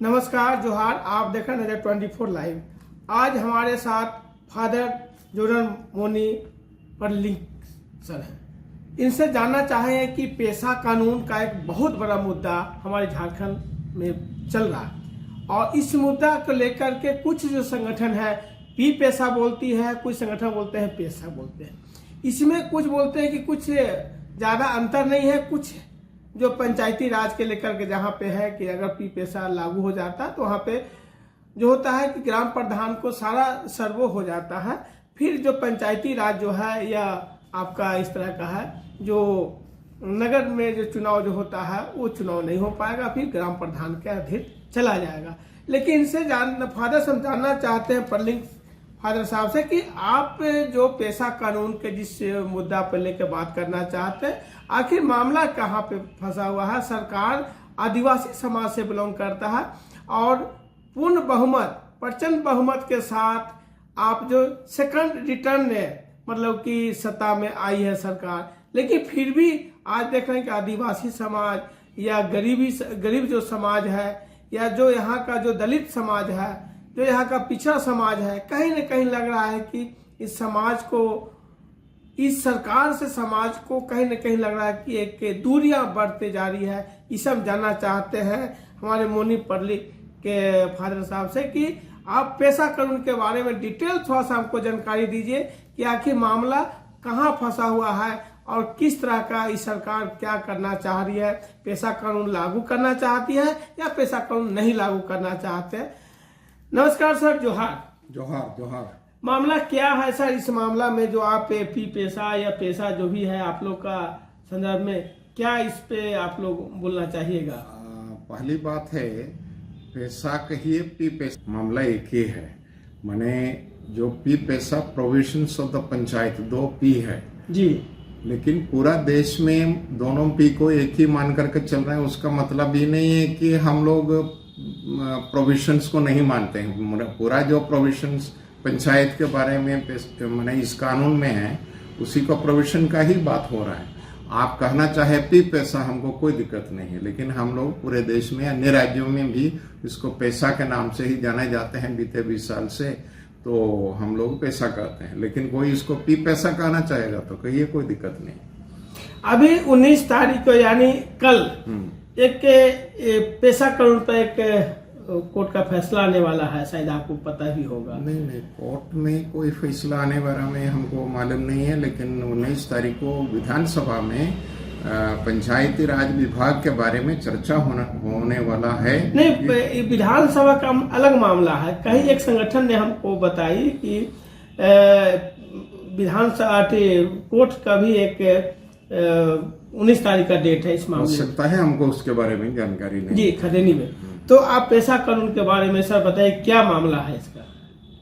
नमस्कार जोहार। आप देख रहे हैं 24 लाइव। आज हमारे साथ फादर जोरन मोनी परलिंक सर हैं। इनसे जानना चाहेंगे कि पेशा कानून का एक बहुत बड़ा मुद्दा हमारे झारखंड में चल रहा है और इस मुद्दा को लेकर के कुछ जो संगठन है पी पेशा बोलती है, कुछ संगठन बोलते हैं पेशा बोलते हैं। इसमें कुछ बोलते हैं कि कुछ ज़्यादा अंतर नहीं है, कुछ जो पंचायती राज के लेकर के जहाँ पे है कि अगर पी पेशा लागू हो जाता है तो वहाँ पे जो होता है कि ग्राम प्रधान को सारा सर्वो हो जाता है। फिर जो पंचायती राज जो है या आपका इस तरह का है, जो नगर में जो चुनाव जो होता है वो चुनाव नहीं हो पाएगा, फिर ग्राम प्रधान के अधीन चला जाएगा। लेकिन इनसे फादर से हम जानना चाहते हैं परलिंक फादर साहब से कि आप जो पेशा कानून के जिस मुद्दा पर लेकर बात करना चाहते हैं, आखिर मामला कहाँ पे फंसा हुआ है। सरकार आदिवासी समाज से बिलोंग करता है और पूर्ण बहुमत, प्रचंड बहुमत के साथ आप जो सेकंड रिटर्न है मतलब कि सत्ता में आई है सरकार, लेकिन फिर भी आज देख रहे हैं कि आदिवासी समाज या गरीब जो समाज है या जो यहाँ का जो दलित समाज है, जो यहाँ का पिछड़ा समाज है, कहीं न कहीं लग रहा है कि इस समाज को, इस सरकार से समाज को कहीं न कहीं लग रहा है कि एक दूरियां बढ़ते जा रही है। इसे हम जानना चाहते हैं हमारे मोनी परलिंक के फादर साहब से कि आप पेशा कानून के बारे में डिटेल थोड़ा सा हमको जानकारी दीजिए कि आखिर मामला कहाँ फंसा हुआ है और किस तरह का इस सरकार क्या करना चाह रही है। पेशा कानून लागू करना चाहती है या पेशा कानून नहीं लागू करना चाहते हैं। नमस्कार सर, जोहार। जोहार जोहार। मामला क्या है सर? इस मामला में जो आप पी पेशा या पेशा जो भी है आप लोग का संदर्भ में क्या इस पे आप लोग बोलना चाहिएगा? पहली बात है, पेशा कहिए पी पेशा मामला एक ही है। माने जो पी पेशा प्रोविजंस ऑफ द पंचायत, दो पी है जी, लेकिन पूरा देश में दोनों पी को एक ही मान करके चल रहे हैं। उसका मतलब ये नहीं है कि हम लोग प्रोविजंस को नहीं मानते हैं। पूरा जो प्रोविजंस पंचायत के बारे में मैंने इस कानून में है उसी का प्रोविजन का ही बात हो रहा है। आप कहना चाहे पी पेशा, हमको कोई दिक्कत नहीं है, लेकिन हम लोग पूरे देश में अन्य राज्यों में भी इसको पेशा के नाम से ही जाने जाते हैं। बीते 20 साल से तो हम लोग पेशा कहते हैं, लेकिन कोई इसको पी पेशा कहना चाहेगा तो कहिए, कोई दिक्कत नहीं। अभी 19 तारीख को यानी कल एक पेशा कानून पर एक कोर्ट का फैसला आने वाला है, शायद आपको पता भी होगा। नहीं, कोर्ट में कोई फैसला आने वाला में हमको मालूम नहीं है, लेकिन 19 तारीख को विधानसभा में पंचायती राज विभाग के बारे में चर्चा होने वाला है। नहीं, विधानसभा का अलग मामला है। कहीं एक संगठन ने हमको बताई कि विधानसभा कोर्ट का भी एक 19 तारीख का डेट है इस मामले में। हो सकता है, हमको उसके बारे में जानकारी नहीं जी, खदेनी में। तो आप पेशा कानून के बारे में सर बताइए, क्या मामला है इसका?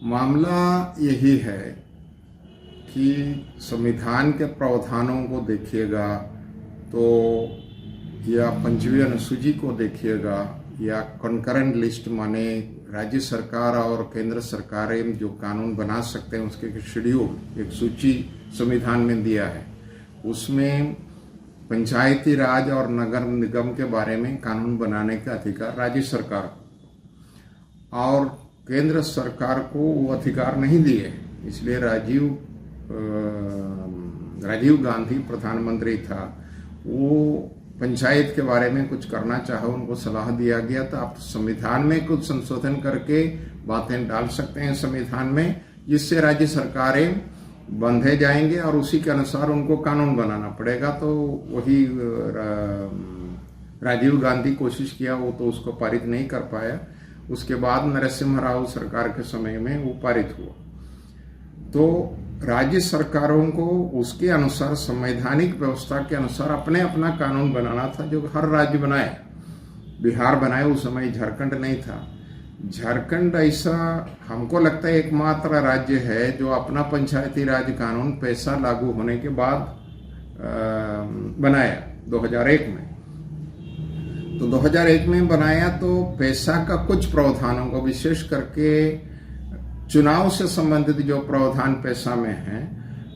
मामला यही है कि संविधान के प्रावधानों को देखिएगा तो, या 5वीं अनुसूची को देखिएगा, या कॉन्करेंट लिस्ट माने राज्य सरकार और केंद्र सरकारें जो कानून बना सकते हैं उसके शेड्यूल, एक सूची संविधान में दिया है। उसमें पंचायती राज और नगर निगम के बारे में कानून बनाने का अधिकार राज्य सरकार और केंद्र सरकार को वो अधिकार नहीं दिए। इसलिए राजीव गांधी प्रधानमंत्री था, वो पंचायत के बारे में कुछ करना चाहे, उनको सलाह दिया गया तो आप संविधान में कुछ संशोधन करके बातें डाल सकते हैं संविधान में, जिससे राज्य सरकारें बंधे जाएंगे और उसी के अनुसार उनको कानून बनाना पड़ेगा। तो वही राजीव गांधी कोशिश किया, वो तो उसको पारित नहीं कर पाया। उसके बाद नरसिम्हा राव सरकार के समय में वो पारित हुआ। तो राज्य सरकारों को उसके अनुसार, संवैधानिक व्यवस्था के अनुसार अपने अपना कानून बनाना था, जो हर राज्य बनाए। बिहार बनाए, उस समय झारखंड नहीं था। झारखंड ऐसा हमको लगता है एकमात्र राज्य है जो अपना पंचायती राज कानून पेशा लागू होने के बाद बनाया 2001 में। तो 2001 में बनाया तो पेशा का कुछ प्रावधानों को, विशेष करके चुनाव से संबंधित जो प्रावधान पेशा में है,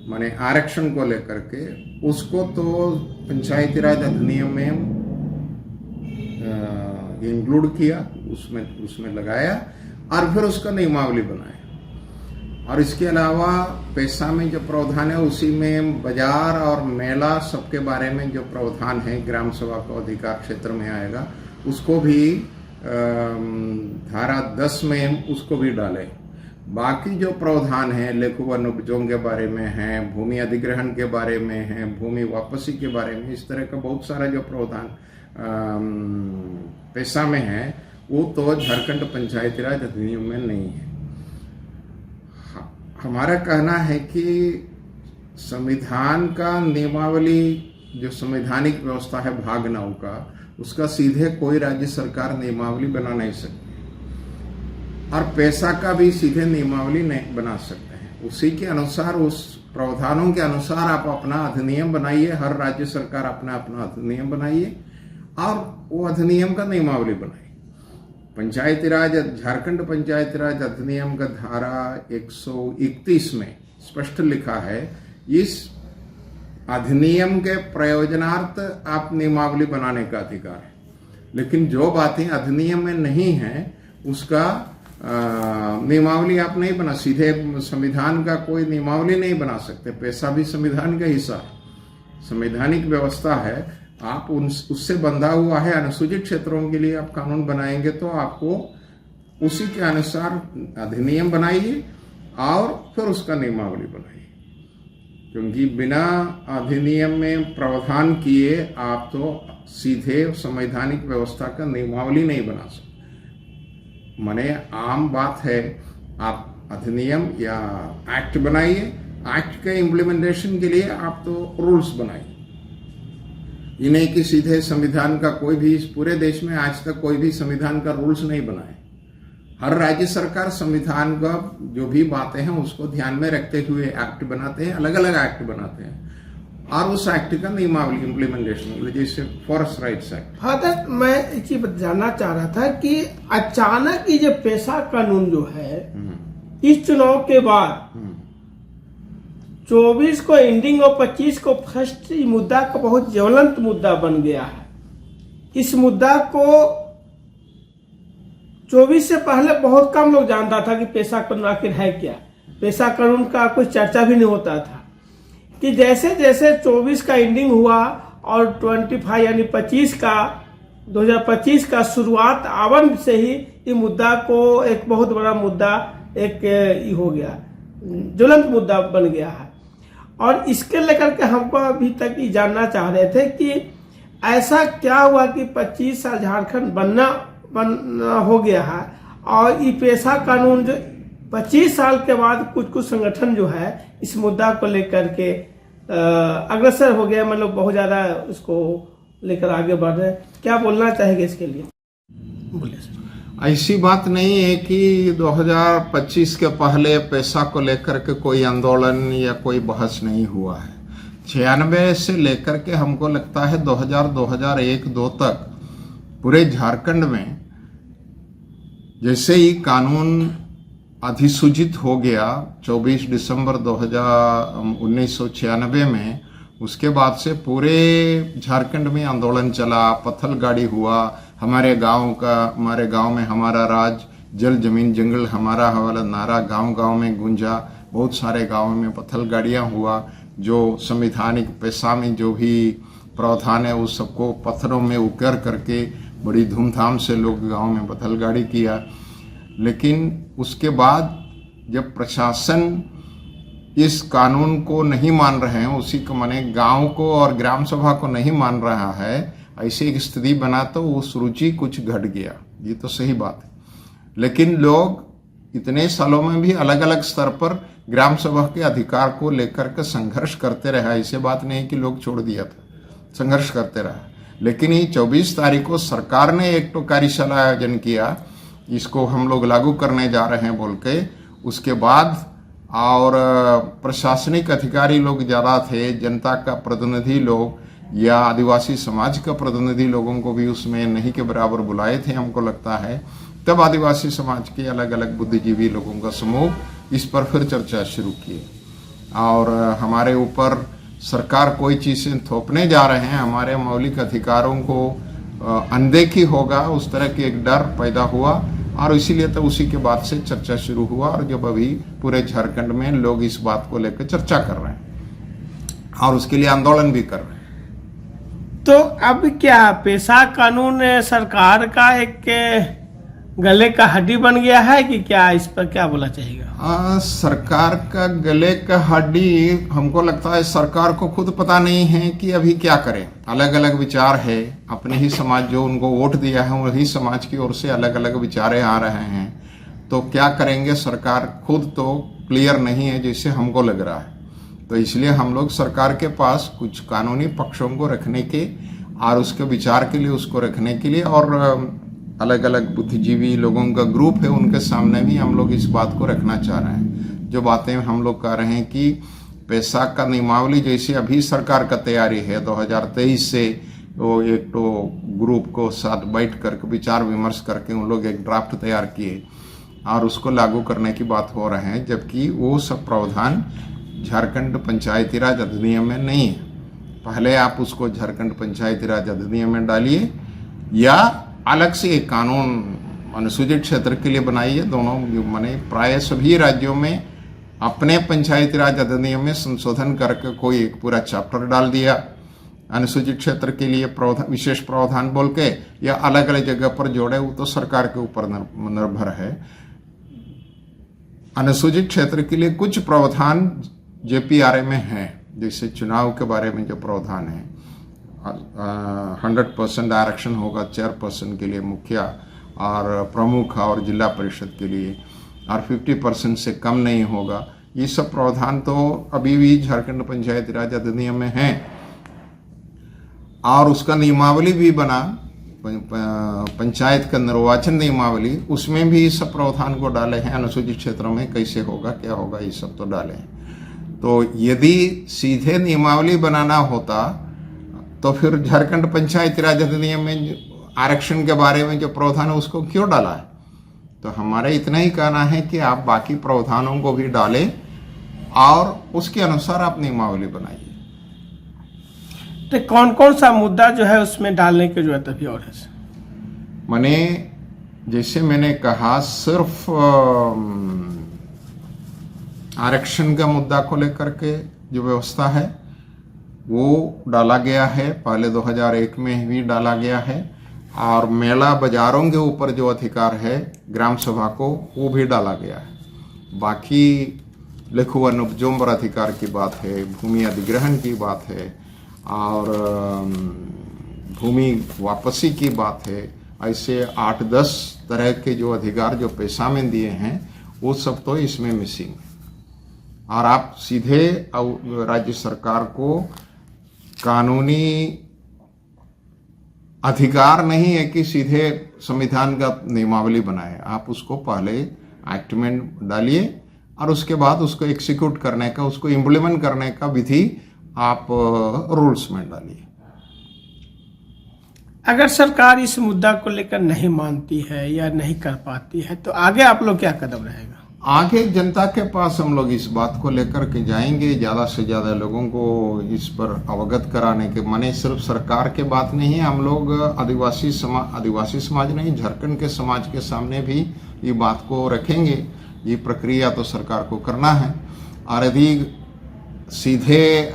माने आरक्षण को लेकर के, उसको तो पंचायती राज अधिनियम में इंक्लूड किया, उसमें लगाया और फिर उसका नियमावली बनाया। और इसके अलावा पैसा में जो प्रावधान है उसी में बाजार और मेला सबके बारे में जो प्रावधान है ग्राम सभा का अधिकार क्षेत्र में आएगा, उसको भी धारा 10 में उसको भी डाले। बाकी जो प्रावधान है लेखु वन उपजों के बारे में है, भूमि अधिग्रहण के बारे में है, भूमि वापसी के बारे में, इस तरह का बहुत सारा जो प्रावधान पैसा में है वो तो झारखंड पंचायती राज अधिनियम में नहीं है। हमारा कहना है कि संविधान का नियमावली जो संवैधानिक व्यवस्था है भाग 9 का, उसका सीधे कोई राज्य सरकार नियमावली बना नहीं सकती और पैसा का भी सीधे नियमावली नहीं बना सकते हैं। उसी के अनुसार, उस प्रावधानों के अनुसार आप अपना अधिनियम बनाइए, हर राज्य सरकार अपना अपना अधिनियम बनाइए और वो अधिनियम का नियमावली बनाइए। पंचायती राज, झारखंड पंचायती राज अधिनियम का धारा 131 में स्पष्ट लिखा है, इस अधिनियम के प्रयोजनार्थ आप नियमावली बनाने का अधिकार है। लेकिन जो बातें अधिनियम में नहीं है उसका नियमावली आप नहीं बना, सीधे संविधान का कोई नियमावली नहीं बना सकते। पैसा भी संविधान का हिस्सा है, संवैधानिक व्यवस्था है। आप उससे बंधा हुआ है। अनुसूचित क्षेत्रों के लिए आप कानून बनाएंगे तो आपको उसी के अनुसार अधिनियम बनाइए और फिर उसका नियमावली बनाइए, क्योंकि बिना अधिनियम में प्रावधान किए आप तो सीधे संवैधानिक व्यवस्था का नियमावली नहीं बना सकते। माने आम बात है, आप अधिनियम या एक्ट बनाइए, एक्ट के इम्प्लीमेंटेशन के लिए आप तो रूल्स बनाइए। ये नहीं कि सीधे संविधान का कोई भी, इस पूरे देश में आज तक कोई भी संविधान का रूल्स नहीं बनाए। हर राज्य सरकार संविधान का जो भी बातें हैं उसको ध्यान में रखते हुए एक्ट बनाते हैं, अलग अलग एक्ट बनाते हैं और उस एक्ट का नियमावली इम्प्लीमेंटेशन, जैसे फॉरेस्ट राइट्स एक्ट। फादर, मैं एक चीज जानना चाह रहा था कि अचानक ये जो पैसा कानून जो है इस चुनाव के बाद 24 को एंडिंग और 25 को फर्स्ट, मुद्दा का बहुत ज्वलंत मुद्दा बन गया है। इस मुद्दा को 24 से पहले बहुत कम लोग जानता था कि पैसा कानून आखिर है क्या। पैसा कानून का कोई चर्चा भी नहीं होता था। कि जैसे जैसे 24 का एंडिंग हुआ और 25 यानी 2025 का शुरुआत आवन से ही ये मुद्दा को एक बहुत बड़ा मुद्दा एक हो गया, ज्वलंत मुद्दा बन गया है। और इसके लेकर के हमको अभी तक ये जानना चाह रहे थे कि ऐसा क्या हुआ कि 25 साल झारखंड बनना हो गया है और ये पैसा कानून जो 25 साल के बाद कुछ संगठन जो है इस मुद्दा को लेकर के अग्रसर हो गया, मतलब बहुत ज्यादा उसको लेकर आगे बढ़ रहे। क्या बोलना चाहेंगे इसके लिए? बोलिए सर। ऐसी बात नहीं है कि 2025 के पहले पैसा को लेकर के कोई आंदोलन या कोई बहस नहीं हुआ है। 96 से लेकर के हमको लगता है 2001-2 तक पूरे झारखंड में जैसे ही कानून अधिसूचित हो गया 24 दिसंबर 1996 में, उसके बाद से पूरे झारखंड में आंदोलन चला, पत्थल गाड़ी हुआ। हमारे गांव में हमारा राज, जल जमीन जंगल हमारा हवाला नारा गांव में गूंजा। बहुत सारे गांवों में पत्थल गाड़ियां हुआ। जो संवैधानिक पैसा में जो भी प्रावधान है उस सबको पत्थरों में उकेर करके बड़ी धूमधाम से लोग गांव में पत्थल गाड़ी किया। लेकिन उसके बाद जब प्रशासन इस कानून को नहीं मान रहे हैं, उसी को माने गांव को और ग्राम सभा को नहीं मान रहा है, ऐसी एक स्थिति बना तो उस रुचि कुछ घट गया। ये तो सही बात है। लेकिन लोग इतने सालों में भी अलग अलग स्तर पर ग्राम सभा के अधिकार को लेकर के संघर्ष करते रहा। ऐसे बात नहीं कि लोग छोड़ दिया था, संघर्ष करते रहा। लेकिन ये 24 तारीख को सरकार ने एक तो कार्यशाला आयोजन किया, इसको हम लोग लागू करने जा रहे हैं बोल के। उसके बाद और प्रशासनिक अधिकारी लोग ज़्यादा थे, जनता का प्रतिनिधि लोग या आदिवासी समाज का प्रतिनिधि लोगों को भी उसमें नहीं के बराबर बुलाए थे हमको लगता है। तब आदिवासी समाज के अलग अलग बुद्धिजीवी लोगों का समूह इस पर फिर चर्चा शुरू किए और हमारे ऊपर सरकार कोई चीज़ें थोपने जा रहे हैं, हमारे मौलिक अधिकारों को अनदेखी होगा, उस तरह की एक डर पैदा हुआ और इसीलिए तो उसी के बाद से चर्चा शुरू हुआ और जब अभी पूरे झारखंड में लोग इस बात को लेकर चर्चा कर रहे हैं और उसके लिए आंदोलन भी कर रहे हैं। तो अब क्या पेशा कानून सरकार का एक गले का हड्डी बन गया है कि क्या, इस पर क्या बोला चाहिएगा? सरकार का गले का हड्डी, हमको लगता है सरकार को खुद पता नहीं है कि अभी क्या करें। अलग अलग विचार है, अपने ही समाज जो उनको वोट दिया है वही समाज की ओर से अलग अलग विचारें आ रहे हैं, तो क्या करेंगे सरकार खुद तो क्लियर नहीं है जैसे हमको लग रहा है। तो इसलिए हम लोग सरकार के पास कुछ कानूनी पक्षों को रखने के और उसके विचार के लिए उसको रखने के लिए और अलग अलग बुद्धिजीवी लोगों का ग्रुप है उनके सामने भी हम लोग इस बात को रखना चाह रहे हैं। जो बातें हम लोग कह रहे हैं कि पैसा का नियमावली जैसे अभी सरकार का तैयारी है 2023 से, वो एक तो ग्रुप को साथ बैठ कर विचार विमर्श करके उन लोग एक ड्राफ्ट तैयार किए और उसको लागू करने की बात हो रहे हैं, जबकि वो सब प्रावधान झारखंड पंचायती राज अधिनियम में नहीं है। पहले आप उसको झारखंड पंचायती राज अधिनियम में डालिए या अलग से एक कानून अनुसूचित क्षेत्र के लिए बनाइए। दोनों माने प्राय सभी राज्यों में अपने पंचायती राज अधिनियम में संशोधन करके कोई एक पूरा चैप्टर डाल दिया अनुसूचित क्षेत्र के लिए विशेष प्रावधान बोल के, या अलग अलग जगह पर जोड़े, वो तो सरकार के ऊपर निर्भर है। अनुसूचित क्षेत्र के लिए कुछ प्रावधान जेपीआरए में है, जैसे चुनाव के बारे में जो प्रावधान है 100% आरक्षण होगा चेयरपर्सन के लिए, मुखिया और प्रमुख और जिला परिषद के लिए, और 50% से कम नहीं होगा। ये सब प्रावधान तो अभी भी झारखंड पंचायती राज अधिनियम में है और उसका नियमावली भी बना, पंचायत का निर्वाचन नियमावली, उसमें भी इस सब प्रावधान को डाले हैं। अनुसूचित क्षेत्रों में कैसे होगा क्या होगा ये सब तो डाले हैं। तो यदि सीधे नियमावली बनाना होता तो फिर झारखंड पंचायती राज अधिनियम में आरक्षण के बारे में जो प्रावधान है उसको क्यों डाला है? तो हमारा इतना ही कहना है कि आप बाकी प्रावधानों को भी डालें और उसके अनुसार आप नियमावली बनाइए। तो कौन कौन सा मुद्दा जो है उसमें डालने की जरूरत अभी और है? मैंने जैसे मैंने कहा सिर्फ आरक्षण का मुद्दा को लेकर के जो व्यवस्था है वो डाला गया है, पहले 2001 में भी डाला गया है, और मेला बाजारों के ऊपर जो अधिकार है ग्राम सभा को वो भी डाला गया है। बाकी लघु अनुपजों पर अधिकार की बात है, भूमि अधिग्रहण की बात है और भूमि वापसी की बात है, ऐसे 8-10 तरह के जो अधिकार जो पैसा में दिए हैं वो सब तो इसमें मिसिंग है। और आप सीधे राज्य सरकार को कानूनी अधिकार नहीं है कि सीधे संविधान का नियमावली बनाए, आप उसको पहले एक्ट में डालिए और उसके बाद उसको एग्जीक्यूट करने का, उसको इम्प्लीमेंट करने का विधि आप रूल्स में डालिए। अगर सरकार इस मुद्दा को लेकर नहीं मानती है या नहीं कर पाती है तो आगे आप लोग क्या कदम रहेगा? आगे जनता के पास हम लोग इस बात को लेकर के जाएंगे, ज़्यादा से ज़्यादा लोगों को इस पर अवगत कराने के, माने सिर्फ सरकार के बात नहीं है, हम लोग आदिवासी समाज नहीं झारखंड के समाज के सामने भी ये बात को रखेंगे। ये प्रक्रिया तो सरकार को करना है और यदि सीधे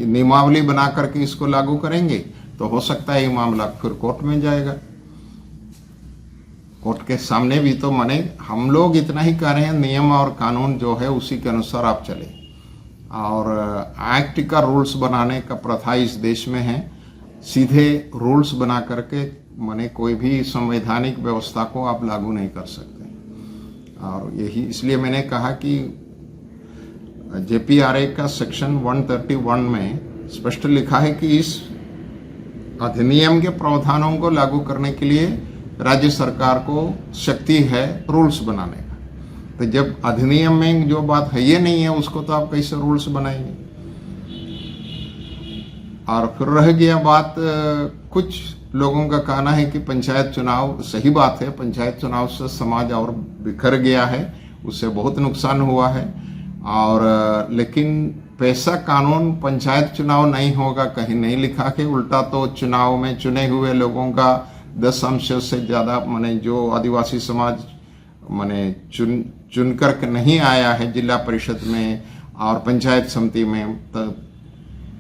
नियमावली बना करके इसको लागू करेंगे तो हो सकता है ये मामला फिर कोर्ट में जाएगा। कोर्ट के सामने भी तो माने हम लोग इतना ही कह रहे हैं, नियम और कानून जो है उसी के अनुसार आप चले और एक्ट का रूल्स बनाने का प्रथा इस देश में है। सीधे रूल्स बना करके माने कोई भी संवैधानिक व्यवस्था को आप लागू नहीं कर सकते। और यही इसलिए मैंने कहा कि जेपीआरए का सेक्शन 131 में स्पष्ट लिखा है कि इस अधिनियम के प्रावधानों को लागू करने के लिए राज्य सरकार को शक्ति है रूल्स बनाने का। तो जब अधिनियम में जो बात है ये नहीं है उसको तो आप कैसे रूल्स बनाएंगे? और फिर रह गया बात, कुछ लोगों का कहना है कि पंचायत चुनाव, सही बात है, पंचायत चुनाव से समाज और बिखर गया है, उससे बहुत नुकसान हुआ है और लेकिन पैसा कानून पंचायत चुनाव नहीं होगा कहीं नहीं लिखा है। उल्टा तो चुनाव में चुने हुए लोगों का 10% से ज़्यादा माने जो आदिवासी समाज माने चुन कर नहीं आया है जिला परिषद में और पंचायत समिति में, तो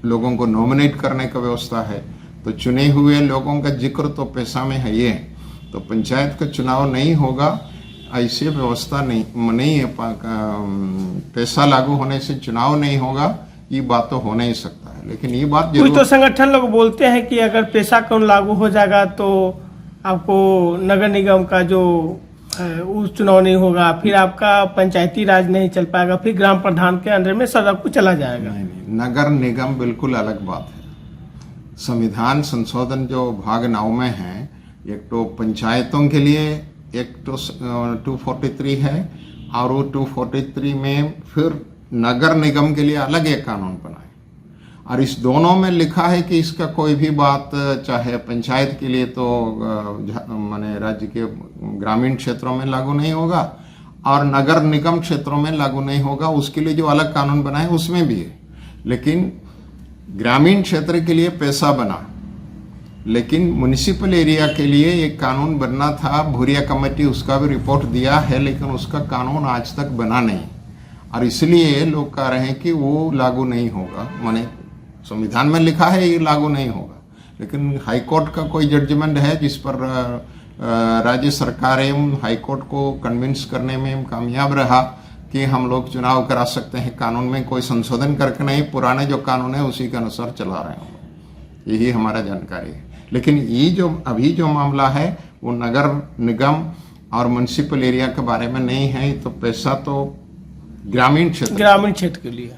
लोगों को नॉमिनेट करने का व्यवस्था है। तो चुने हुए लोगों का जिक्र तो पैसा में है ये, तो पंचायत का चुनाव नहीं होगा ऐसी व्यवस्था नहीं है। पैसा लागू होने से चुनाव नहीं होगा, ये बात तो हो नहीं सकता है। लेकिन ये बात कुछ तो संगठन लोग बोलते हैं कि अगर पैसा कानून लागू हो जाएगा तो आपको नगर निगम का जो उस चुनाव नहीं होगा, फिर आपका पंचायती राज नहीं चल पाएगा, फिर ग्राम प्रधान के अंदर में सब कुछ चला जाएगा। नहीं, नगर निगम बिल्कुल अलग बात है। संविधान संशोधन जो भाग 9 में है, एक तो पंचायतों के लिए एक तो 243 है और वो 243 में फिर नगर निगम के लिए अलग एक कानून बनाए। और इस दोनों में लिखा है कि इसका कोई भी बात चाहे पंचायत के लिए तो माने राज्य के ग्रामीण क्षेत्रों में लागू नहीं होगा और नगर निगम क्षेत्रों में लागू नहीं होगा। उसके लिए जो अलग कानून बना है उसमें भी है। लेकिन ग्रामीण क्षेत्र के लिए पैसा बना, लेकिन म्युनिसिपल एरिया के लिए एक कानून बनना था। भूरिया कमेटी उसका भी रिपोर्ट दिया है, लेकिन उसका कानून आज तक बना नहीं और इसलिए लोग कह रहे हैं कि वो लागू नहीं होगा। माने संविधान में लिखा है ये लागू नहीं होगा, लेकिन हाईकोर्ट का कोई जजमेंट है जिस पर राज्य सरकार एवं हाईकोर्ट को कन्विंस करने में कामयाब रहा कि हम लोग चुनाव करा सकते हैं। कानून में कोई संशोधन करके नहीं, पुराने जो कानून है उसी के अनुसार चला रहे हैं, यही हमारा जानकारी है। लेकिन ये जो अभी जो मामला है वो नगर निगम और म्युनिसिपल एरिया के बारे में नहीं है। तो पैसा तो ग्रामीण क्षेत्र के लिए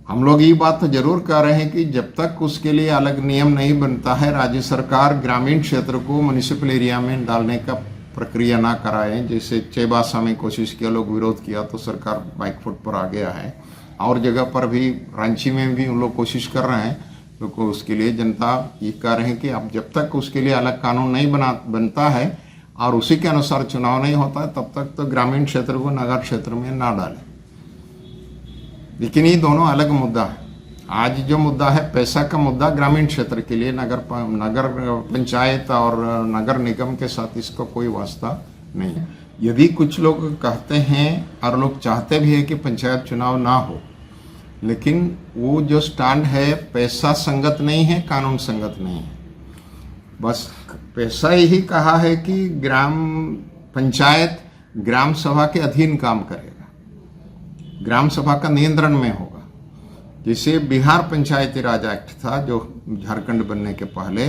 हम लोग ये बात तो जरूर कह रहे हैं कि जब तक उसके लिए अलग नियम नहीं बनता है, राज्य सरकार ग्रामीण क्षेत्र को म्युनिसिपल एरिया में डालने का प्रक्रिया ना कराए। जैसे चेबासा में कोशिश किया, लोग विरोध किया तो सरकार बैकफुट पर आ गया है। और जगह पर भी, रांची में भी उन लोग कोशिश कर रहे हैं, तो उसके लिए जनता ये कह रहे हैं कि अब जब तक उसके लिए अलग कानून नहीं बनता है और उसी के अनुसार चुनाव नहीं होता है, तब तक तो ग्रामीण क्षेत्र को नगर क्षेत्र में ना डालें। लेकिन ये दोनों अलग मुद्दा है। आज जो मुद्दा है पैसा का मुद्दा ग्रामीण क्षेत्र के लिए, नगर पंचायत और नगर निगम के साथ इसका कोई वास्ता नहीं है। यदि कुछ लोग कहते हैं और लोग चाहते भी है कि पंचायत चुनाव ना हो, लेकिन वो जो स्टैंड है पैसा संगत नहीं है, कानून संगत नहीं है। बस पैसा यही कहा है कि ग्राम पंचायत ग्राम सभा के अधीन काम करेगा, ग्राम सभा का नियंत्रण में होगा। जैसे बिहार पंचायती राज एक्ट था जो झारखंड बनने के पहले,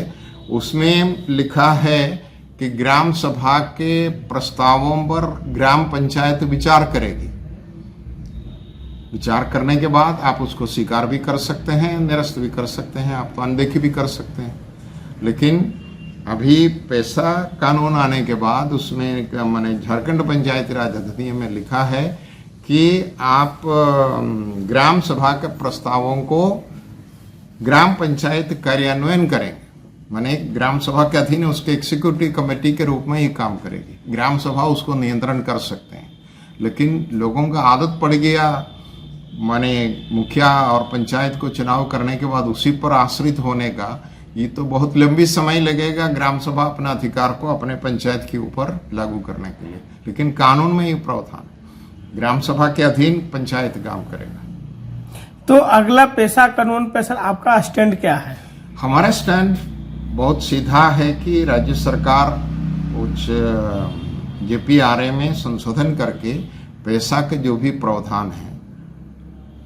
उसमें लिखा है कि ग्राम सभा के प्रस्तावों पर ग्राम पंचायत विचार करेगी। विचार करने के बाद आप उसको स्वीकार भी कर सकते हैं, निरस्त भी कर सकते हैं, आप तो अनदेखी भी कर सकते हैं। लेकिन अभी पैसा कानून आने के बाद उसमें माने झारखंड पंचायती राज अधिनियम में लिखा है कि आप ग्राम सभा के प्रस्तावों को ग्राम पंचायत कार्यान्वयन करेंगे। माने ग्राम सभा के अधीन उसके एग्जीक्यूटिव कमेटी के रूप में ही काम करेगी। ग्राम सभा उसको नियंत्रण कर सकते हैं। लेकिन लोगों का आदत पड़ गया माने मुखिया और पंचायत को चुनाव करने के बाद उसी पर आश्रित होने का। ये तो बहुत लंबी समय लगेगा ग्राम सभा अपना अधिकार को अपने पंचायत के ऊपर लागू करने के लिए। लेकिन कानून में ये प्रावधान, ग्राम सभा के अधीन पंचायत काम करेगा। तो अगला पैसा कानून पे सर आपका स्टैंड क्या है? हमारा स्टैंड बहुत सीधा है कि राज्य सरकार उच्च JPRA में संशोधन करके पैसा के जो भी प्रावधान है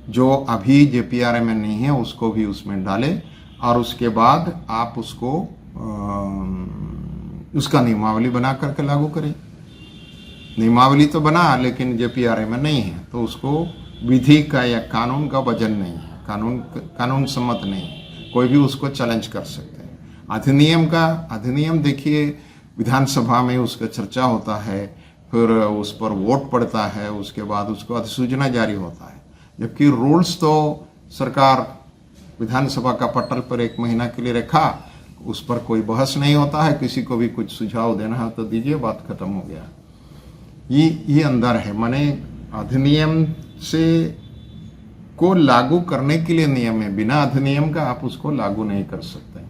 जो अभी JPRA में नहीं है उसको भी उसमें डाले और उसके बाद आप उसको उसका नियमावली बना करके लागू करें। नियमावली तो बना लेकिन JPRA में नहीं है तो उसको विधि का या कानून का वजन नहीं है, कानून सम्मत नहीं है, कोई भी उसको चैलेंज कर सकते हैं। अधिनियम देखिए विधानसभा में उसका चर्चा होता है, फिर उस पर वोट पड़ता है, उसके बाद उसको अधिसूचना जारी होता है। जबकि रूल्स तो सरकार विधानसभा का पटल पर 1 महीना के लिए रखा, उस पर कोई बहस नहीं होता है। किसी को भी कुछ सुझाव देना है तो दीजिए, बात खत्म हो गया। ये अंदर है। माने अधिनियम से को लागू करने के लिए नियम है, बिना अधिनियम का आप उसको लागू नहीं कर सकते।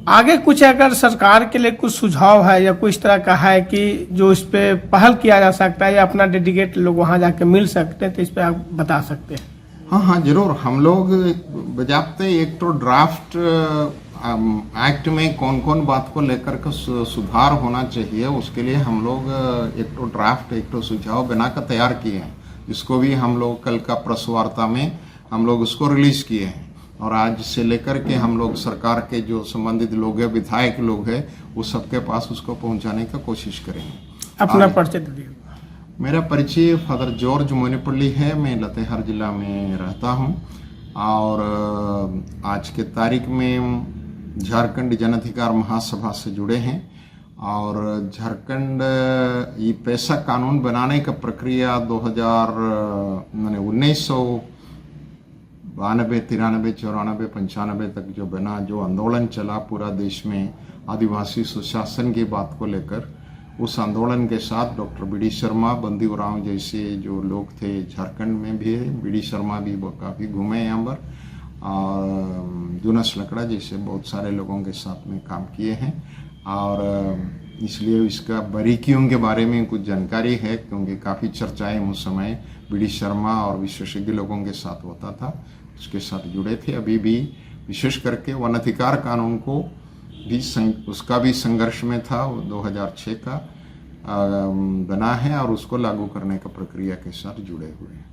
आगे कुछ अगर सरकार के लिए कुछ सुझाव है या कुछ तरह का है कि जो इस पे पहल किया जा सकता है या अपना डेडिकेट लोग वहां जाके मिल सकते हैं, तो इस पे आप बता सकते हैं। हाँ हाँ जरूर, हम लोग बजाते एक तो ड्राफ्ट एक्ट में कौन कौन बात को लेकर के सुधार होना चाहिए, उसके लिए हम लोग एक तो ड्राफ्ट, एक तो सुझाव बनाकर तैयार किए हैं। इसको भी हम लोग कल का प्रेस वार्ता में हम लोग उसको रिलीज किए हैं, और आज से लेकर के हम लोग सरकार के जो संबंधित लोग हैं, विधायक लोग हैं, वो सबके पास उसको पहुंचाने का कोशिश करेंगे। अपना परिचय दीजिए। मेरा परिचय फादर जॉर्ज मोनीपल्ली है, मैं लातेहार जिला में रहता हूं, और आज के तारीख में झारखंड जन अधिकार महासभा से जुड़े हैं। और झारखंड ये पैसा कानून बनाने का प्रक्रिया 1992, 93, 94, 95 तक जो बना, जो आंदोलन चला पूरा देश में आदिवासी सुशासन की बात को लेकर, उस आंदोलन के साथ डॉक्टर बी.डी. शर्मा, बंदी उरांव जैसे जो लोग थे झारखंड में भी, बी.डी. शर्मा भी काफ़ी घूमे यहाँ पर, और जुनस लकड़ा जैसे बहुत सारे लोगों के साथ में काम किए हैं। और इसलिए इसका बारीकियों के बारे में कुछ जानकारी है, क्योंकि काफ़ी चर्चाएं उस समय बी.डी. शर्मा और विशेषज्ञ लोगों के साथ होता था, उसके साथ जुड़े थे। अभी भी विशेष करके वन अधिकार कानून को भी उसका भी संघर्ष में था, 2006 का बना है, और उसको लागू करने का प्रक्रिया के साथ जुड़े हुए हैं।